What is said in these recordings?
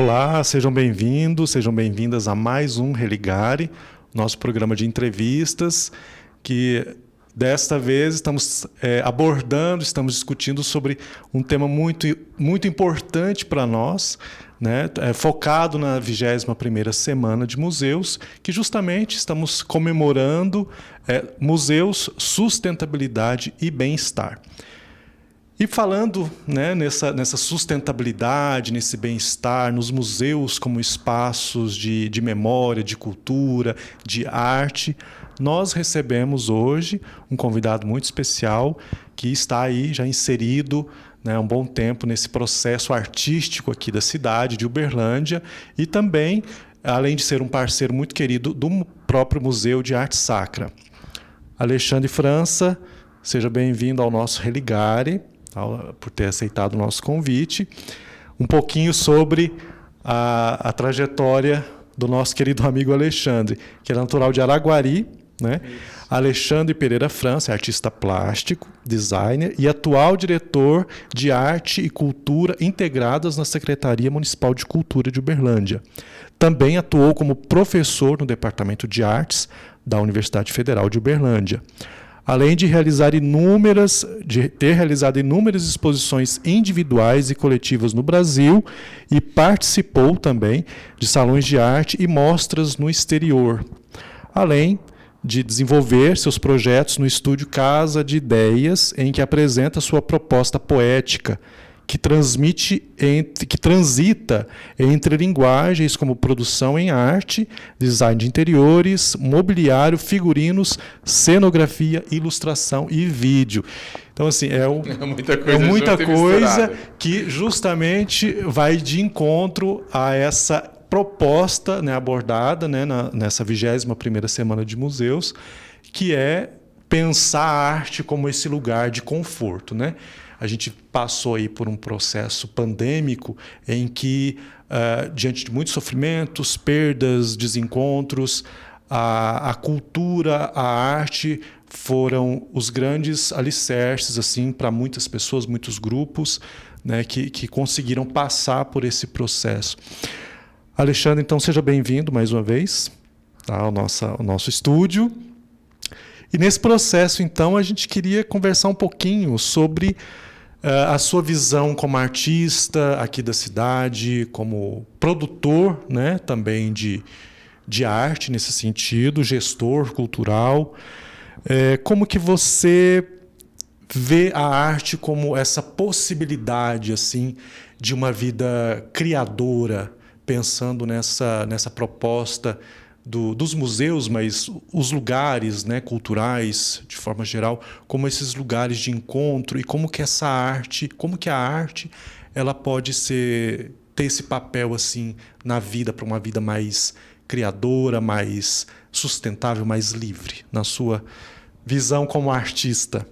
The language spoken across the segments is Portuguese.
Olá, sejam bem-vindos, sejam bem-vindas a mais um Religare, nosso programa de entrevistas, que desta vez estamos estamos discutindo sobre um tema muito importante para nós, né? Focado na 21ª Semana de Museus, que justamente estamos comemorando museus, sustentabilidade e bem-estar. E falando, né, nessa sustentabilidade, nesse bem-estar, nos museus como espaços de memória, de cultura, de arte, nós recebemos hoje um convidado muito especial que está aí já inserido, né, há um bom tempo nesse processo artístico aqui da cidade de Uberlândia e também, além de ser um parceiro muito querido do próprio Museu de Arte Sacra. Alexandre França, seja bem-vindo ao nosso Religare, por ter aceitado o nosso convite. Um pouquinho sobre a trajetória do nosso querido amigo Alexandre, que é natural de Araguari, né? Alexandre Pereira França é artista plástico, designer e atual diretor de arte e cultura integradas na Secretaria Municipal de Cultura de Uberlândia. Também atuou como professor no Departamento de Artes da Universidade Federal de Uberlândia. Além de ter realizado inúmeras exposições individuais e coletivas no Brasil e participou também de salões de arte e mostras no exterior, além de desenvolver seus projetos no estúdio Casa de Ideias, em que apresenta sua proposta poética, que transita entre linguagens como produção em arte, design de interiores, mobiliário, figurinos, cenografia, ilustração e vídeo. Então, assim, é muita coisa que justamente vai de encontro a essa proposta, né, abordada, né, nessa 21ª Semana de Museus, que é pensar a arte como esse lugar de conforto, né? A gente passou aí por um processo pandêmico em que, diante de muitos sofrimentos, perdas, desencontros, a cultura, a arte foram os grandes alicerces assim, para muitas pessoas, muitos grupos, né, que conseguiram passar por esse processo. Alexandre, então, seja bem-vindo mais uma vez ao nosso estúdio. E nesse processo, então, a gente queria conversar um pouquinho sobre a sua visão como artista aqui da cidade, como produtor, né, também de arte nesse sentido, gestor cultural. Como que você vê a arte como essa possibilidade assim, de uma vida criadora, pensando nessa proposta dos museus, mas os lugares, né, culturais, de forma geral, como esses lugares de encontro e como que a arte ela pode ter esse papel assim na vida, para uma vida mais criadora, mais sustentável, mais livre, na sua visão como artista.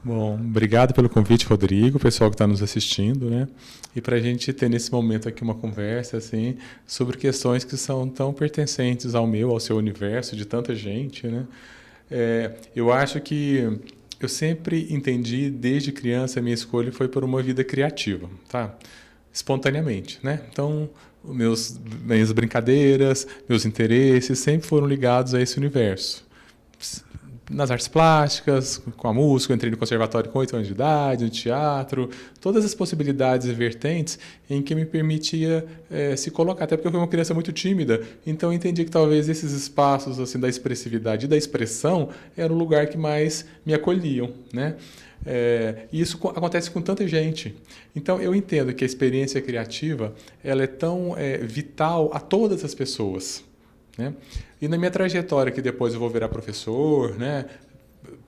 Bom, obrigado pelo convite, Rodrigo, o pessoal que está nos assistindo, né? E para a gente ter nesse momento aqui uma conversa assim, sobre questões que são tão pertencentes ao seu universo, de tanta gente, né? Eu acho que eu sempre entendi, desde criança, a minha escolha foi por uma vida criativa, tá? Espontaneamente, né? Então, minhas brincadeiras, meus interesses sempre foram ligados a esse universo. Nas artes plásticas, com a música, eu entrei no conservatório com 8 anos de idade, no teatro, todas as possibilidades e vertentes em que me permitia se colocar, até porque eu fui uma criança muito tímida, então eu entendi que talvez esses espaços assim, da expressividade e da expressão era o lugar que mais me acolhiam, né? E isso acontece com tanta gente. Então, eu entendo que a experiência criativa ela é tão vital a todas as pessoas, né? E na minha trajetória, que depois eu vou virar professor, né?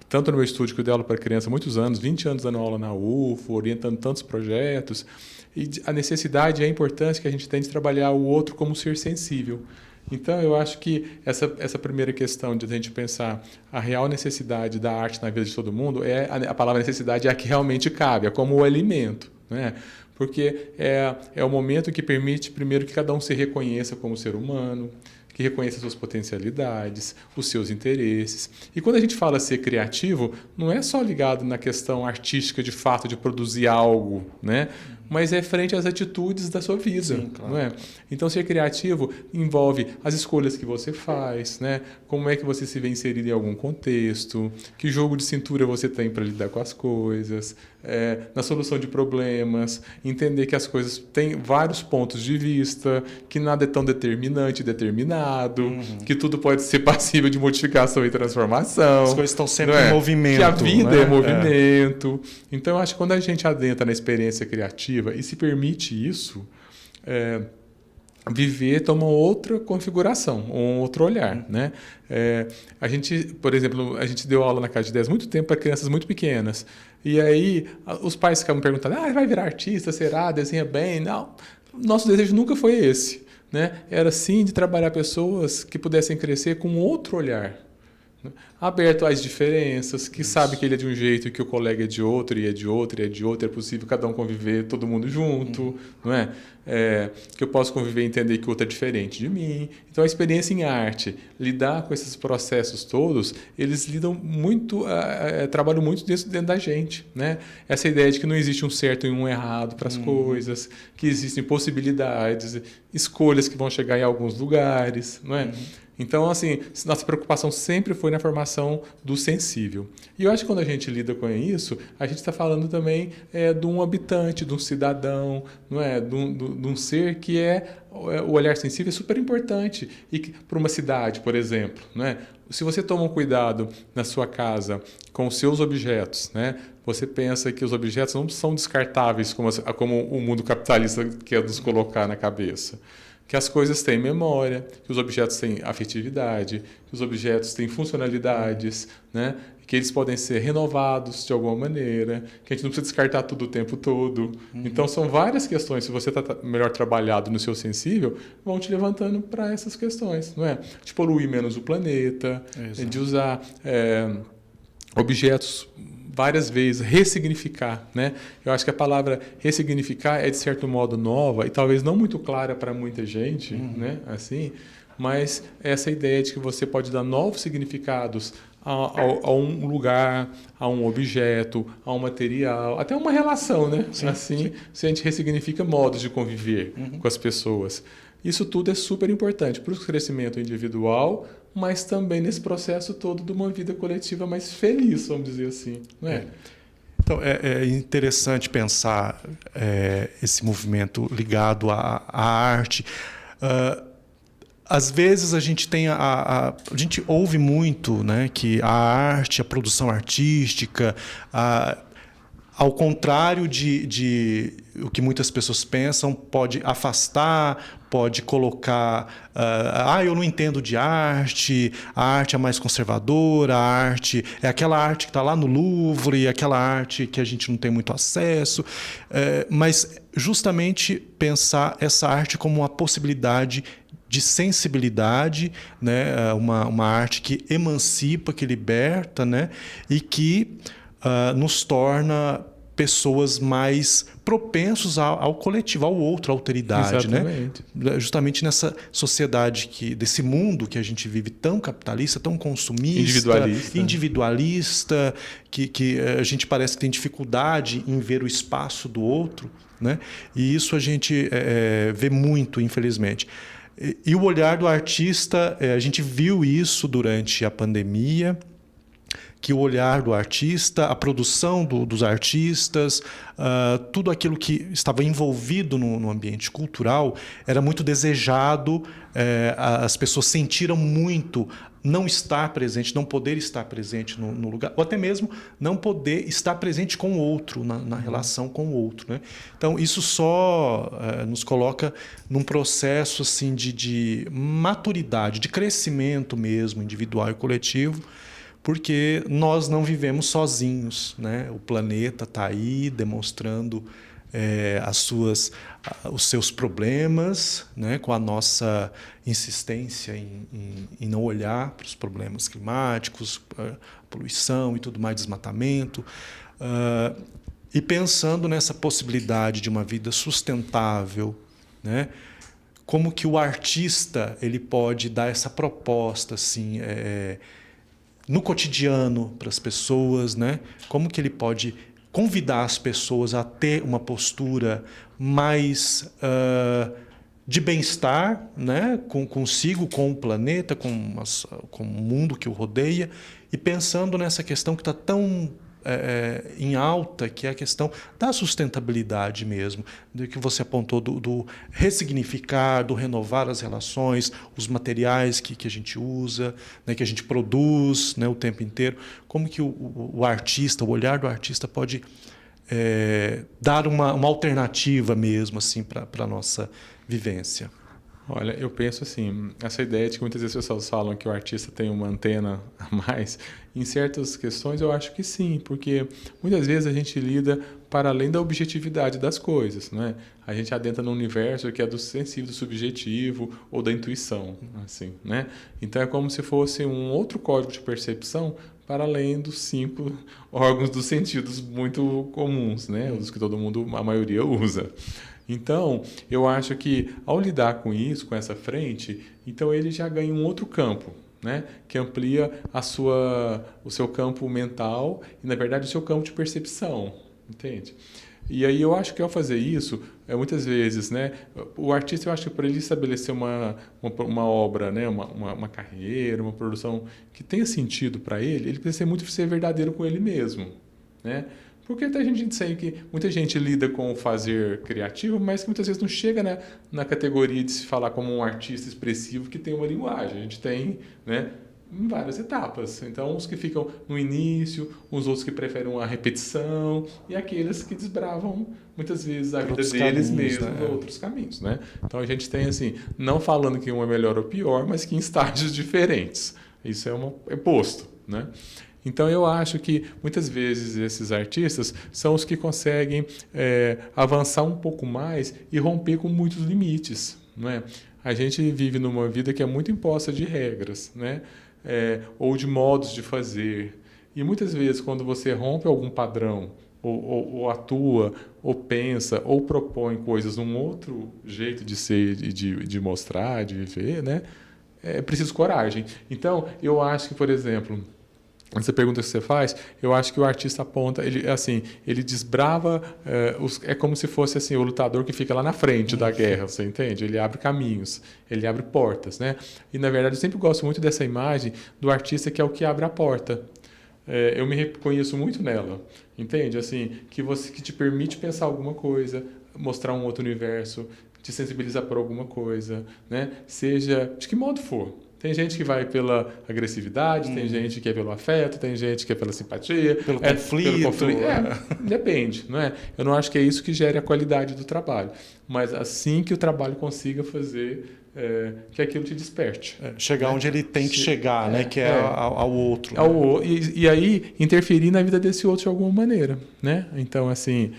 Tanto no meu estúdio que eu dei aula para criança há muitos anos, 20 anos dando aula na UFO, orientando tantos projetos, e a necessidade e a importância que a gente tem de trabalhar o outro como um ser sensível. Então, eu acho que essa primeira questão de a gente pensar a real necessidade da arte na vida de todo mundo, a palavra necessidade é a que realmente cabe, é como o alimento, né? Porque é o momento que permite, primeiro, que cada um se reconheça como ser humano, que reconheça suas potencialidades, os seus interesses. E quando a gente fala ser criativo, não é só ligado na questão artística de fato de produzir algo, né? mas é frente às atitudes da sua vida. Sim, claro. Não é? Então, ser criativo envolve as escolhas que você faz, né? Como é que você se vê inserido em algum contexto, que jogo de cintura você tem para lidar com as coisas, na solução de problemas, entender que as coisas têm vários pontos de vista, que nada é tão determinado, que tudo pode ser passível de modificação e transformação. As coisas estão sempre em movimento. Que a vida né? é movimento. Então, eu acho que quando a gente adentra na experiência criativa e se permite isso, viver toma outra configuração, um outro olhar, né? A gente, por exemplo, a gente deu aula na Casa de Ideias muito tempo para crianças muito pequenas. E aí os pais ficavam perguntando: vai virar artista, será? Desenha bem? Não. Nosso desejo nunca foi esse, né? Era sim de trabalhar pessoas que pudessem crescer com outro olhar, aberto às diferenças, que sabe que ele é de um jeito e que o colega é de outro, e é de outro, e é de outro, é possível cada um conviver, todo mundo junto, não é? Que eu posso conviver e entender que o outro é diferente de mim. Então, a experiência em arte, lidar com esses processos todos, eles lidam muito, trabalham muito dentro da gente, né? Essa ideia de que não existe um certo e um errado para as coisas, que existem possibilidades, escolhas que vão chegar em alguns lugares, não é? Então, assim, nossa preocupação sempre foi na formação do sensível. E eu acho que quando a gente lida com isso, a gente está falando também de um habitante, de um cidadão, não é? De um ser que o olhar sensível é super importante. E para uma cidade, por exemplo, não é? Se você toma um cuidado na sua casa com os seus objetos, né? Você pensa que os objetos não são descartáveis como o mundo capitalista quer nos colocar na cabeça. Que as coisas têm memória, que os objetos têm afetividade, que os objetos têm funcionalidades, né? Que eles podem ser renovados de alguma maneira, que a gente não precisa descartar tudo o tempo todo. Então, são várias questões. Se você está melhor trabalhado no seu sensível, vão te levantando para essas questões, não é? De poluir menos o planeta, de usar objetos várias vezes, ressignificar, né? Eu acho que a palavra ressignificar é, de certo modo, nova e talvez não muito clara para muita gente, né? Assim, mas essa ideia de que você pode dar novos significados a um lugar, a um objeto, a um material, até uma relação, né? Sim, assim, sim. se a gente ressignifica modos de conviver com as pessoas. Isso tudo é super importante para o crescimento individual, mas também nesse processo todo de uma vida coletiva mais feliz, vamos dizer assim. Não é? Então, é interessante pensar esse movimento ligado à arte. Às vezes a gente tem a gente ouve muito, né, que a arte, a produção artística, ao contrário de o que muitas pessoas pensam, pode afastar, pode colocar... eu não entendo de arte, a arte é mais conservadora, a arte é aquela arte que está lá no Louvre, aquela arte que a gente não tem muito acesso. Mas justamente pensar essa arte como uma possibilidade de sensibilidade, né? Uma arte que emancipa, que liberta, né? E que nos torna pessoas mais propensos ao coletivo, ao outro, à alteridade. Exatamente. Né? Justamente nessa sociedade, desse mundo que a gente vive tão capitalista, tão consumista, individualista, que a gente parece que tem dificuldade em ver o espaço do outro. Né? E isso a gente vê muito, infelizmente. E o olhar do artista, a gente viu isso durante a pandemia, que o olhar do artista, a produção dos artistas, tudo aquilo que estava envolvido no ambiente cultural era muito desejado, as pessoas sentiram muito não estar presente, não poder estar presente no lugar, ou até mesmo não poder estar presente com o outro, na relação com o outro. Né? Então, isso só nos coloca num processo assim, de maturidade, de crescimento mesmo, individual e coletivo, porque nós não vivemos sozinhos, né? O planeta está aí demonstrando os seus problemas, né? Com a nossa insistência em não olhar para os problemas climáticos, poluição e tudo mais, desmatamento, e pensando nessa possibilidade de uma vida sustentável, né? Como que o artista ele pode dar essa proposta assim, no cotidiano para as pessoas, né? Como que ele pode convidar as pessoas a ter uma postura mais de bem-estar, né? Consigo, com o planeta, com o mundo que o rodeia, e pensando nessa questão que está tão em alta, que é a questão da sustentabilidade mesmo, do que você apontou, do ressignificar, do renovar as relações, os materiais que a gente usa, né, que a gente produz, né, o tempo inteiro. Como que o artista, o olhar do artista pode dar uma alternativa mesmo assim, para a nossa vivência? Olha, eu penso assim, essa ideia de que muitas vezes as pessoas falam que o artista tem uma antena a mais, em certas questões eu acho que sim, porque muitas vezes a gente lida para além da objetividade das coisas, né? A gente adentra num universo que é do sensível, do subjetivo ou da intuição, assim, né? Então é como se fosse um outro código de percepção para além dos 5 órgãos dos sentidos muito comuns, né? Os que todo mundo, a maioria, usa. Então, eu acho que ao lidar com isso, com essa frente, então ele já ganha um outro campo, né? Que amplia o seu campo mental e, na verdade, o seu campo de percepção, entende? E aí eu acho que ao fazer isso, muitas vezes, né, o artista, eu acho que para ele estabelecer uma obra, né, uma carreira, uma produção que tenha sentido para ele precisa ser verdadeiro com ele mesmo, né? Porque a gente sabe que muita gente lida com o fazer criativo, mas que muitas vezes não chega na categoria de se falar como um artista expressivo que tem uma linguagem. A gente tem, né, em várias etapas. Então, uns que ficam no início, os outros que preferem uma repetição, e aqueles que desbravam muitas vezes a vida deles mesmos, né? Outros caminhos, né? Então, a gente tem, assim, não falando que um é melhor ou pior, mas que em estágios diferentes. Isso é posto, né? Então, eu acho que, muitas vezes, esses artistas são os que conseguem avançar um pouco mais e romper com muitos limites, não é? A gente vive numa vida que é muito imposta de regras, né? Ou de modos de fazer. E, muitas vezes, quando você rompe algum padrão, ou atua, ou pensa, ou propõe coisas num outro jeito de ser, de mostrar, de viver, né? É preciso coragem. Então, eu acho que, por exemplo, essa pergunta que você faz, eu acho que o artista aponta, ele desbrava, é como se fosse assim, o lutador que fica lá na frente da guerra, você entende? Ele abre caminhos, ele abre portas, né? E, na verdade, eu sempre gosto muito dessa imagem do artista que é o que abre a porta. Eu me reconheço muito nela, entende? Assim, que te permite pensar alguma coisa, mostrar um outro universo, te sensibilizar por alguma coisa, né? Seja de que modo for. Tem gente que vai pela agressividade, tem gente que é pelo afeto, tem gente que é pela simpatia. Pelo conflito. Depende, não é? Eu não acho que é isso que gere a qualidade do trabalho. Mas assim que o trabalho consiga fazer que aquilo te desperte. Chegar onde ele tem que chegar, né? Que é ao outro. E aí interferir na vida desse outro de alguma maneira, né? Então, assim,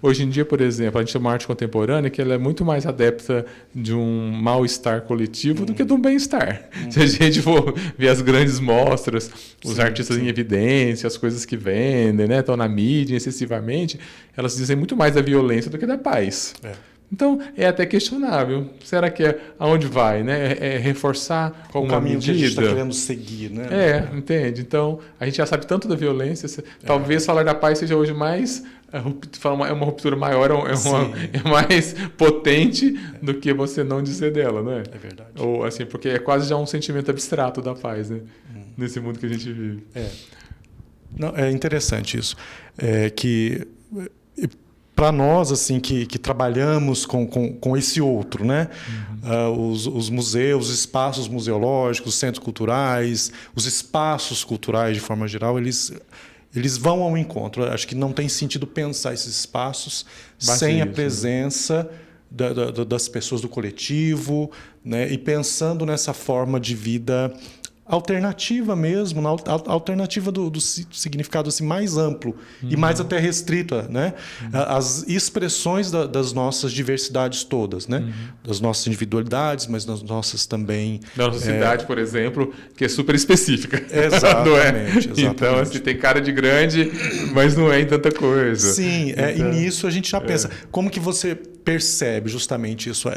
hoje em dia, por exemplo, a gente chama arte contemporânea que ela é muito mais adepta de um mal-estar coletivo do que de um bem-estar. Se a gente for ver as grandes mostras, os artistas em evidência, as coisas que vendem, né? Estão na mídia excessivamente, elas dizem muito mais da violência do que da paz. Então, é até questionável. Será que aonde vai, né? reforçar qual o caminho que a gente está querendo seguir, né? Entende? Então, a gente já sabe tanto da violência. Talvez falar da paz seja hoje mais... É uma ruptura maior, é mais potente do que você não dizer dela, né? É verdade. Ou, assim, porque é quase já um sentimento abstrato da paz, né? Nesse mundo que a gente vive. Não, é interessante isso. Que... Para nós, assim, que trabalhamos com esse outro, né? Os museus, os espaços museológicos, os centros culturais, os espaços culturais, de forma geral, eles vão ao encontro. Acho que não tem sentido pensar esses espaços sem a presença das pessoas do coletivo, né? E pensando nessa forma de vida alternativa mesmo, na alternativa do significado assim, mais amplo e mais até restrito, né? As expressões das nossas diversidades todas, né? Das nossas individualidades, mas das nossas também... Da nossa cidade, por exemplo, que é super específica. Exatamente. Então, assim, tem cara de grande, mas não é em tanta coisa. Sim, e nisso a gente já pensa. Como que você percebe justamente isso?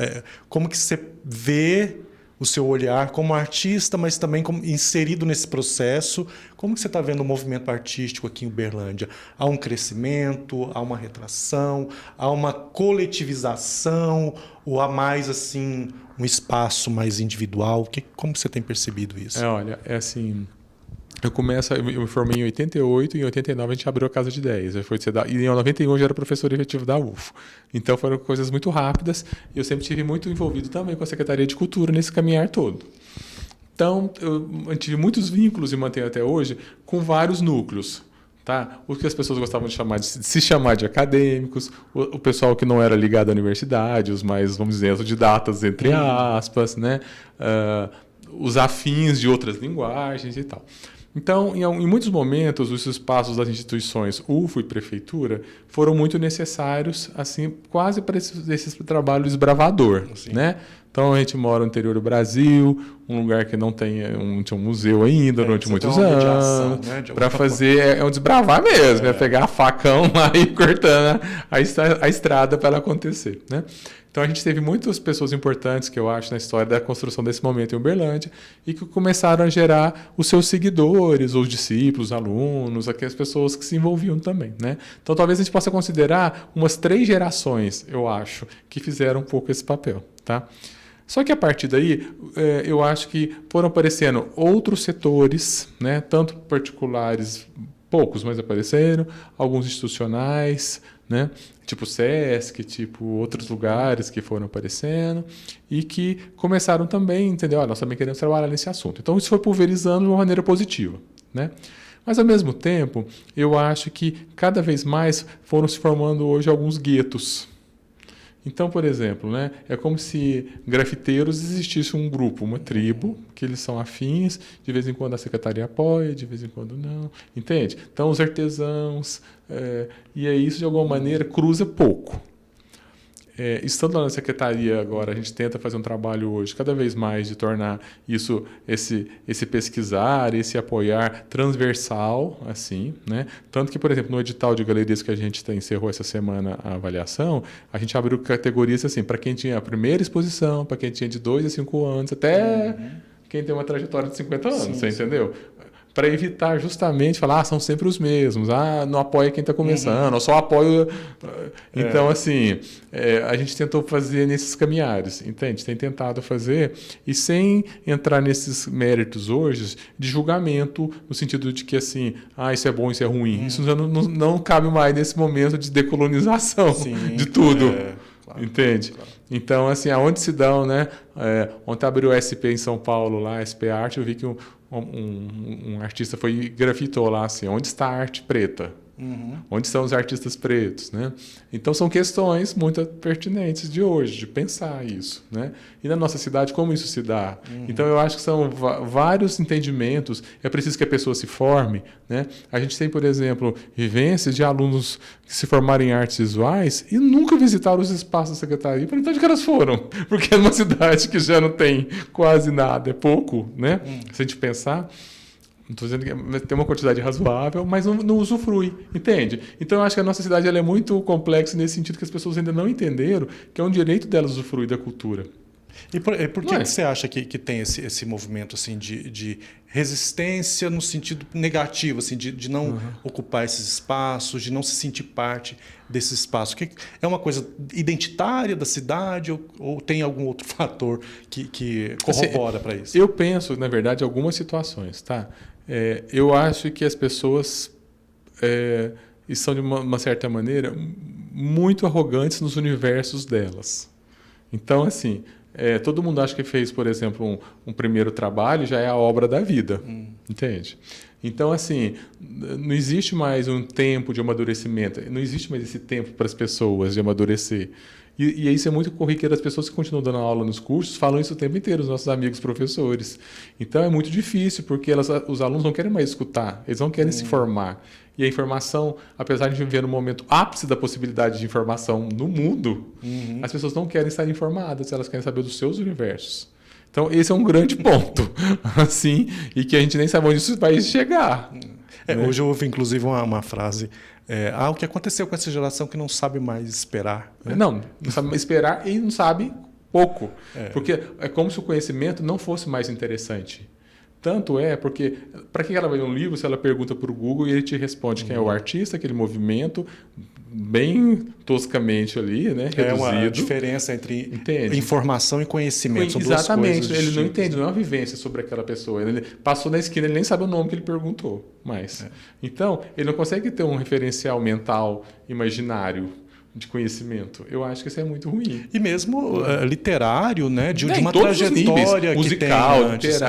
Como que você vê o seu olhar como artista, mas também como inserido nesse processo. Como que você está vendo o movimento artístico aqui em Uberlândia? Há um crescimento, há uma retração, há uma coletivização, ou há mais assim um espaço mais individual? Como você tem percebido isso? Olha, é assim... Eu me formei em 88 e em 89 a gente abriu a Casa de Ideias. E em 91 eu já era professor efetivo da UFO. Então foram coisas muito rápidas e eu sempre estive muito envolvido também com a Secretaria de Cultura nesse caminhar todo. Então eu mantive muitos vínculos e mantenho até hoje com vários núcleos. Tá? O que as pessoas gostavam de se chamar de acadêmicos, o pessoal que não era ligado à universidade, os mais, vamos dizer, autodidatas, entre aspas, né? Os afins de outras linguagens e tal. Então, em muitos momentos, os espaços das instituições UFO e prefeitura foram muito necessários, assim, quase para esse trabalho desbravador, né? Então, a gente mora no interior do Brasil, um lugar que não tinha um museu ainda durante muitos anos, né? Para fazer, um desbravar mesmo, é pegar a facão lá e ir cortando a estrada para ela acontecer, né? Então, a gente teve muitas pessoas importantes, que eu acho, na história da construção desse momento em Uberlândia, e que começaram a gerar os seus seguidores, os discípulos, alunos, aquelas pessoas que se envolviam também, né? Então, talvez a gente possa considerar umas 3 gerações, eu acho, que fizeram um pouco esse papel, tá? Só que a partir daí, eu acho que foram aparecendo outros setores, né? Tanto particulares, poucos, mas apareceram, alguns institucionais, né? Tipo SESC, tipo outros lugares que foram aparecendo e que começaram também, entendeu? Nós também queremos trabalhar nesse assunto. Então isso foi pulverizando de uma maneira positiva, né? Mas ao mesmo tempo, eu acho que cada vez mais foram se formando hoje alguns guetos. Então, por exemplo, né, é como se grafiteiros existisse um grupo, uma tribo, que eles são afins, de vez em quando a secretaria apoia, de vez em quando não, entende? Então, os artesãos, e aí isso de alguma maneira cruza pouco. Estando lá na secretaria agora, a gente tenta fazer um trabalho hoje cada vez mais de tornar isso, esse pesquisar, esse apoiar transversal, assim, né? Tanto que, por exemplo, no edital de galerias que a gente encerrou essa semana a avaliação, a gente abriu categorias assim, para quem tinha a primeira exposição, para quem tinha de 2 a 5 anos, até quem tem uma trajetória de 50 anos, você entendeu? Para evitar justamente falar, são sempre os mesmos, não apoia quem está começando, eu só apoio... Então, assim, a gente tentou fazer nesses caminhares, entende? Tem tentado fazer, e sem entrar nesses méritos hoje de julgamento, no sentido de que, assim, isso é bom, isso é ruim. Isso já não cabe mais nesse momento de decolonização de tudo. Claro, entende? Claro. Então, assim, aonde se dão, né? Ontem abriu o SP em São Paulo, lá, SP Arte, eu vi que um artista foi e grafitou lá assim, onde está a arte preta? Onde estão os artistas pretos, né? Então são questões muito pertinentes de hoje, de pensar isso, né? E na nossa cidade, como isso se dá? Então eu acho que são vários entendimentos, é preciso que a pessoa se forme, né? A gente tem, por exemplo, vivências de alunos que se formaram em artes visuais e nunca visitaram os espaços da secretaria. Para onde que elas foram? Porque é uma cidade que já não tem quase nada, é pouco, né? Se a gente pensar... Não estou dizendo que tem uma quantidade razoável, mas não usufrui, entende? Então, eu acho que a nossa cidade ela é muito complexa nesse sentido que as pessoas ainda não entenderam que é um direito delas usufruir da cultura. E por que você acha que tem esse movimento assim, de resistência no sentido negativo, assim, de não ocupar esses espaços, de não se sentir parte desse espaço? É uma coisa identitária da cidade ou tem algum outro fator que corrobora para isso? Eu penso, na verdade, algumas situações, tá? Eu acho que as pessoas são, de uma certa maneira, muito arrogantes nos universos delas. Então, assim, todo mundo acha que fez, por exemplo, um primeiro trabalho, já é a obra da vida, entende? Então, assim, não existe mais um tempo de amadurecimento, não existe mais esse tempo para as pessoas de amadurecer. E isso é muito corriqueiro, as pessoas que continuam dando aula nos cursos falam isso o tempo inteiro, os nossos amigos professores. Então é muito difícil, porque os alunos não querem mais escutar, eles não querem se formar. E a informação, apesar de viver no momento ápice da possibilidade de informação no mundo, as pessoas não querem estar informadas, elas querem saber dos seus universos. Então esse é um grande ponto, assim, e que a gente nem sabe onde isso vai chegar. Né? Hoje eu ouvi, inclusive, uma frase... o que aconteceu com essa geração que não sabe mais esperar. Né? Não sabe esperar e não sabe pouco. Porque é como se o conhecimento não fosse mais interessante. Tanto é porque, para que ela vai ler um livro se ela pergunta para o Google e ele te responde quem é o artista, aquele movimento, bem toscamente ali, né? Reduzido. É uma diferença entre informação e conhecimento. São exatamente, duas coisas ele não entende, não é uma vivência sobre aquela pessoa. Ele passou na esquina, ele nem sabe o nome que ele perguntou mais. Então, ele não consegue ter um referencial mental imaginário de conhecimento. Eu acho que isso é muito ruim. E mesmo literário, né? De uma todos trajetória níveis, musical, que tem antes,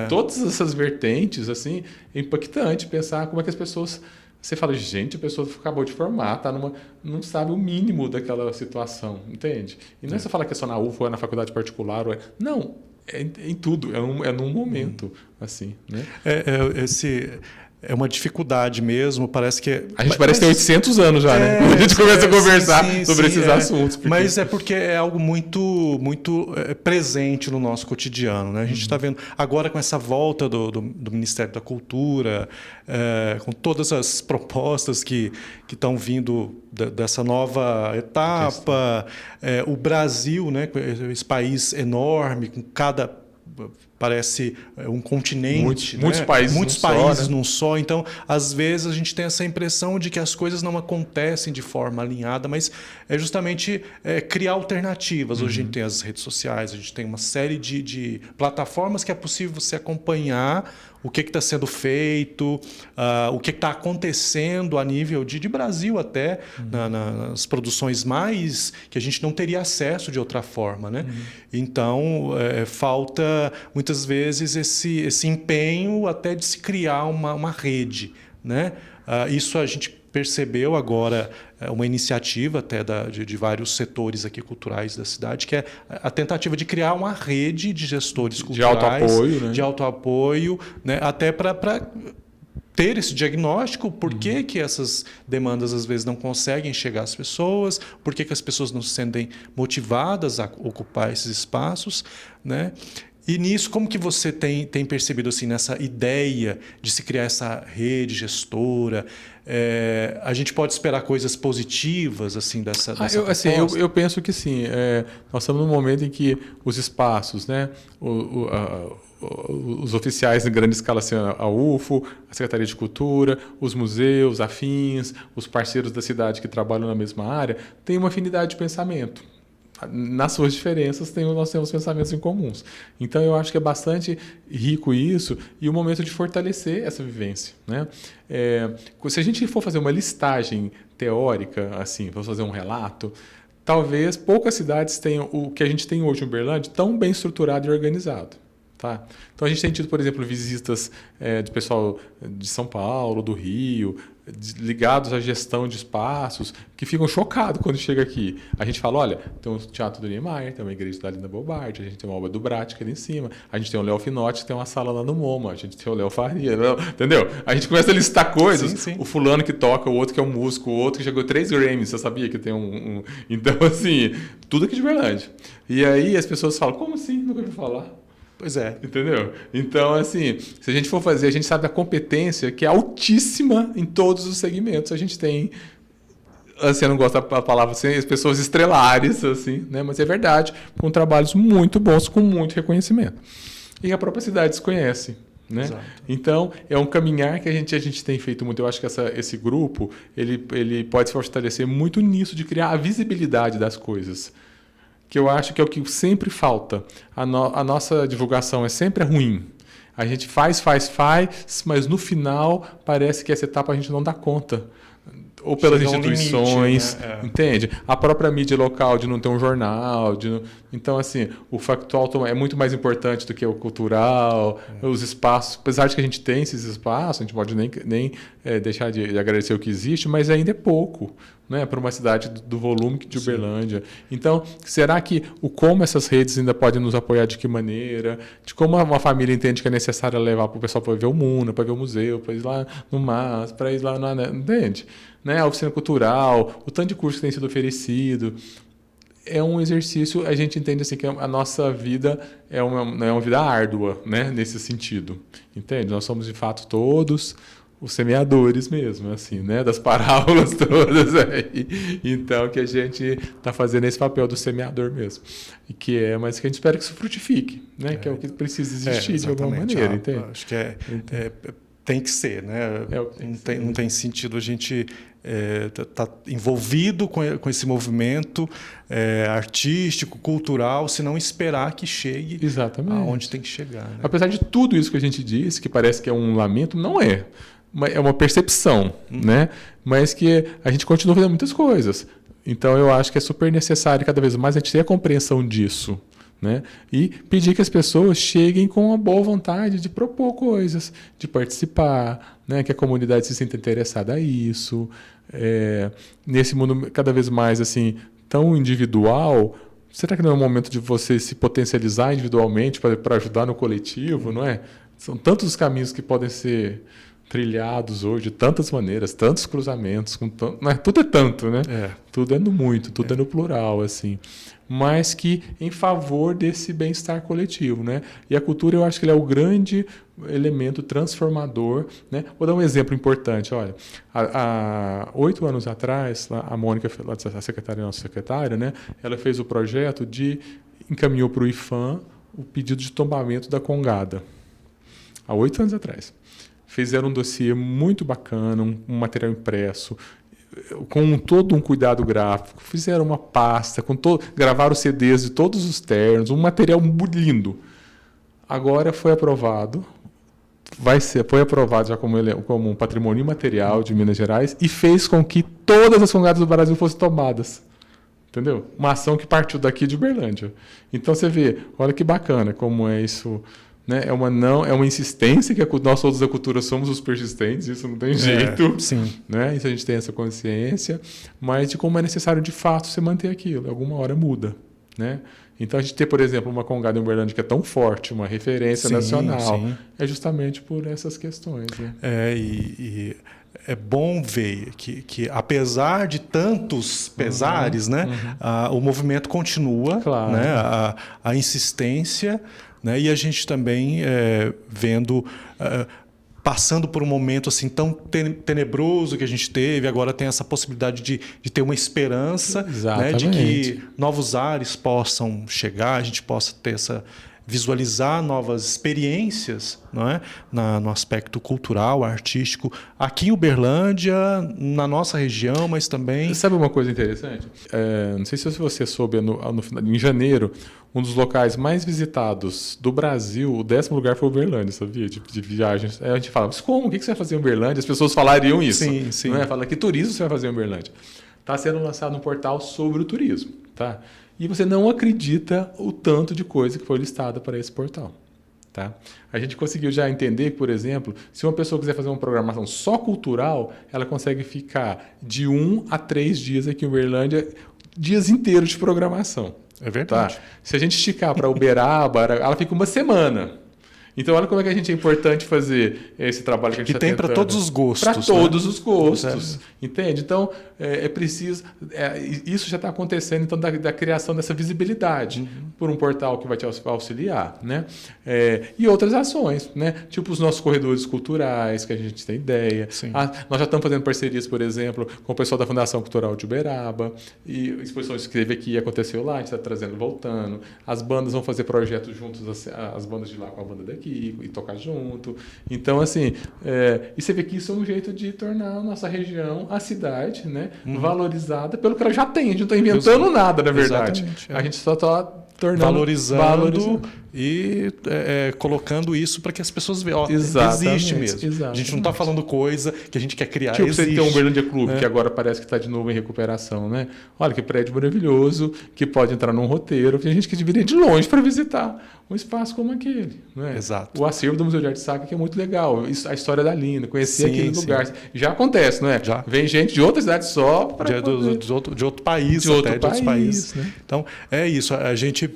todas essas vertentes, assim, é impactante pensar como é que as pessoas... Você fala, gente, a pessoa acabou de formar, não sabe o mínimo daquela situação, entende? E não é você falar que é só na UFO, ou é na faculdade particular, não, é em tudo, é num momento, assim, né? É uma dificuldade mesmo, parece que... A gente parece ter 800 anos já, né? Quando a gente começa a conversar sobre esses assuntos. Porque... Mas é porque é algo muito, muito presente no nosso cotidiano, né? A gente está vendo agora com essa volta do Ministério da Cultura, com todas as propostas que estão vindo dessa nova etapa, o Brasil, né? Esse país enorme, com cada... Parece um continente, muitos países num só. Então, às vezes, a gente tem essa impressão de que as coisas não acontecem de forma alinhada, mas é justamente criar alternativas. Hoje a gente tem as redes sociais, a gente tem uma série de plataformas que é possível você acompanhar o que está sendo feito, o que está acontecendo a nível de Brasil até, nas produções mais que a gente não teria acesso de outra forma, né? Então, falta muitas vezes esse empenho até de se criar uma rede, né? Isso a gente percebeu agora, uma iniciativa até de vários setores aqui culturais da cidade, que é a tentativa de criar uma rede de gestores culturais de autoapoio, né? Até para ter esse diagnóstico, por que essas demandas às vezes não conseguem chegar às pessoas, por que as pessoas não se sentem motivadas a ocupar esses espaços, né? E nisso, como que você tem percebido assim, nessa ideia de se criar essa rede gestora? A gente pode esperar coisas positivas assim dessa proposta? Eu penso que sim. Nós estamos num momento em que os espaços, né, os oficiais em grande escala, assim, a UFO, a Secretaria de Cultura, os museus, afins, os parceiros da cidade que trabalham na mesma área, têm uma afinidade de pensamento. Nas suas diferenças, nós temos pensamentos em comuns. Então, eu acho que é bastante rico isso e o momento de fortalecer essa vivência, né? Se a gente for fazer uma listagem teórica, assim, vamos fazer um relato, talvez poucas cidades tenham o que a gente tem hoje em Uberlândia tão bem estruturado e organizado. Tá? Então, a gente tem tido, por exemplo, visitas de pessoal de São Paulo, do Rio, ligados à gestão de espaços, que ficam chocados quando chega aqui. A gente fala, olha, tem um Teatro do Niemeyer, tem uma igreja da Linda Bobardi, a gente tem uma obra do Bratic ali em cima, a gente tem o Léo Finotti, que tem uma sala lá no MoMA, a gente tem o Léo Faria, entendeu? A gente começa a listar coisas, sim. O fulano que toca, o outro que é um músico, o outro que chegou 3 Grammys, você sabia que tem Então, assim, tudo aqui de verdade. E aí as pessoas falam, como assim? Nunca ouvi falar. Pois é. Entendeu? Então, assim, se a gente for fazer, a gente sabe da competência que é altíssima em todos os segmentos. A gente tem, assim, eu não gosto da palavra assim, as pessoas estrelares, assim, né? Mas é verdade, com trabalhos muito bons, com muito reconhecimento. E a própria cidade desconhece, né? Exato. Então, é um caminhar que a gente tem feito muito. Eu acho que esse grupo, ele pode se fortalecer muito nisso, de criar a visibilidade das coisas. Que eu acho que é o que sempre falta. A nossa divulgação é sempre ruim. A gente faz, mas no final parece que essa etapa a gente não dá conta. Ou pelas instituições, limite, né? Entende? A própria mídia local de não ter um jornal. Então, assim, o factual é muito mais importante do que o cultural, os espaços. Apesar de que a gente tem esses espaços, a gente pode nem deixar de agradecer o que existe, mas ainda é pouco, né, para uma cidade do volume de Uberlândia. Então, será que como essas redes ainda podem nos apoiar, de que maneira? De como uma família entende que é necessário levar para o pessoal para ver o MUNA, para ver o museu, para ir lá no MAS, para ir lá na... Entende? Né? A oficina cultural, o tanto de curso que tem sido oferecido. É um exercício, a gente entende assim, que a nossa vida é uma vida árdua, né, nesse sentido. Entende? Nós somos, de fato, todos os semeadores mesmo, assim, né? Das parábolas todas aí. Então, que a gente está fazendo esse papel do semeador mesmo. Mas que a gente espera que isso frutifique, né? Que é o que precisa existir de alguma maneira, entende? Acho que tem que ser, né? Não tem sentido a gente tá envolvido com esse movimento artístico, cultural, se não esperar que chegue aonde tem que chegar. Né? Apesar de tudo isso que a gente disse, que parece que é um lamento, não é. É uma percepção, né? Mas que a gente continua fazendo muitas coisas. Então, eu acho que é super necessário cada vez mais a gente ter a compreensão disso. Né? E pedir que as pessoas cheguem com uma boa vontade de propor coisas, de participar, né? Que a comunidade se sinta interessada a isso. Nesse mundo cada vez mais assim, tão individual, será que não é o momento de você se potencializar individualmente para ajudar no coletivo? Não é? São tantos os caminhos que podem ser trilhados hoje, de tantas maneiras, tantos cruzamentos, tudo é tanto, né? Tudo é no muito, tudo é no plural, assim. Mas que em favor desse bem-estar coletivo, né? E a cultura, eu acho que ele é o grande elemento transformador, né? Vou dar um exemplo importante, olha, há 8 anos atrás, a Mônica, a secretária, nossa secretária, né? Ela fez o projeto encaminhou para o IPHAN o pedido de tombamento da Congada, há 8 anos atrás. Fizeram um dossiê muito bacana, um material impresso, com todo um cuidado gráfico, fizeram uma pasta, gravaram CDs de todos os ternos, um material lindo. Agora foi aprovado, foi aprovado já como um patrimônio imaterial de Minas Gerais e fez com que todas as congadas do Brasil fossem tomadas. Entendeu? Uma ação que partiu daqui de Uberlândia. Então você vê, olha que bacana como é isso. Né? É uma insistência que nós todos da cultura somos os persistentes, isso não tem jeito. Sim. Né? Isso a gente tem essa consciência, mas de como é necessário de fato você manter aquilo. Alguma hora muda. Né? Então a gente ter, por exemplo, uma congada em Uberlândia que é tão forte, uma referência nacional, é justamente por essas questões. Né? E é bom ver que apesar de tantos pesares, né, o movimento continua, claro. Né, a insistência. Né? E a gente também vendo, passando por um momento assim tão tenebroso que a gente teve, agora tem essa possibilidade de ter uma esperança, né? De que novos ares possam chegar, a gente possa ter visualizar novas experiências, não é? No aspecto cultural, artístico, aqui em Uberlândia, na nossa região, mas também... Sabe uma coisa interessante? Não sei se você soube, em janeiro, um dos locais mais visitados do Brasil, o 10º lugar foi Uberlândia, sabia? De viagens. Aí a gente fala, mas como? O que você vai fazer em Uberlândia? As pessoas falariam isso. Sim. Não é? Fala, que turismo você vai fazer em Uberlândia? Está sendo lançado um portal sobre o turismo, tá? E você não acredita o tanto de coisa que foi listada para esse portal. Tá? A gente conseguiu já entender que, por exemplo, se uma pessoa quiser fazer uma programação só cultural, ela consegue ficar de 1 a 3 dias aqui em Uberlândia, dias inteiros de programação. É verdade. Tá? Se a gente esticar para Uberaba, ela fica uma semana. Então, olha como é que a gente é importante fazer esse trabalho que a gente está tentando. E tem para todos os gostos. Para todos os gostos, entende? Então, é preciso... isso já está acontecendo, então, da criação dessa visibilidade por um portal que vai te auxiliar, né? E outras ações, né? Tipo os nossos corredores culturais, que a gente tem ideia. Nós já estamos fazendo parcerias, por exemplo, com o pessoal da Fundação Cultural de Uberaba, e exposições que teve aqui e aconteceu lá, a gente está trazendo, voltando. As bandas vão fazer projetos juntos, as bandas de lá com a banda daqui, e tocar junto. Então, assim, e você vê que isso é um jeito de tornar a nossa região, a cidade, né, valorizada pelo que ela já tem. A gente não está inventando nada, na verdade. A gente só está tornando... Valorizando e colocando isso para que as pessoas vejam. Existe mesmo. Exatamente. A gente não está falando coisa que a gente quer criar. Tipo, você tem um Uberlândia Clube, que agora parece que está de novo em recuperação, né? Olha que prédio maravilhoso, que pode entrar num roteiro. Tem gente que viria de longe para visitar um espaço como aquele. Né? Exato. O acervo do Museu de Arte Sacra, que é muito legal. A história da Lina, conhecer aquele lugar. Já acontece, não é? Já. Vem gente de outra cidade só para de outro país. De outros países. Né? Então, é isso. A gente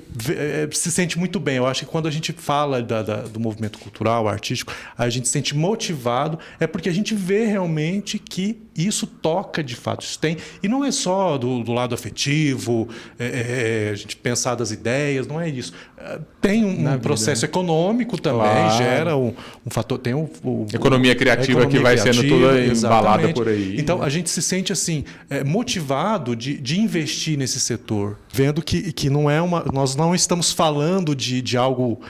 se sente muito bem. Eu acho que quando a gente fala do movimento cultural, artístico, a gente se sente motivado, porque a gente vê realmente que isso toca de fato. Isso tem, e não é só do lado afetivo, a gente pensar das ideias, não é isso. Tem um processo econômico também gera um fator. Tem economia criativa que vai sendo toda embalada por aí. Então, a gente se sente assim motivado de investir nesse setor, vendo que não é nós não estamos falando de algo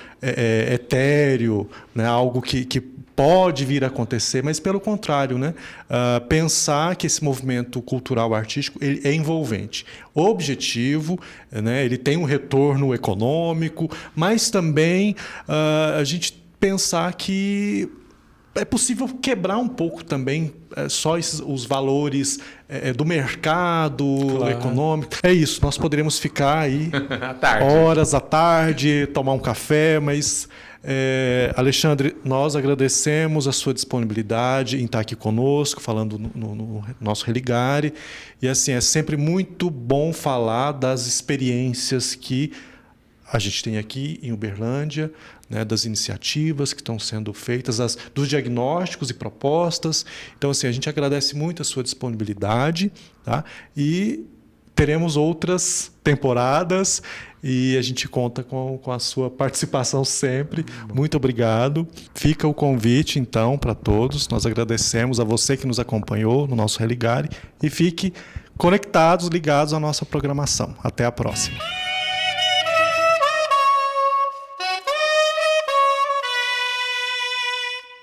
etéreo, né? Algo que pode vir a acontecer, mas pelo contrário, né? Pensar que esse movimento cultural artístico ele é envolvente, objetivo, né? Ele tem um retorno econômico, mas também a gente pensar que é possível quebrar um pouco também só os valores do mercado econômico. É isso, nós poderíamos ficar aí horas à tarde, tomar um café, mas Alexandre, nós agradecemos a sua disponibilidade em estar aqui conosco, falando no nosso Religare. E assim, é sempre muito bom falar das experiências que a gente tem aqui em Uberlândia, né, das iniciativas que estão sendo feitas, dos diagnósticos e propostas. Então, assim, a gente agradece muito a sua disponibilidade, tá? E teremos outras temporadas e a gente conta com a sua participação sempre. Muito obrigado. Fica o convite, então, para todos. Nós agradecemos a você que nos acompanhou no nosso Religare e fique conectados, ligados à nossa programação. Até a próxima.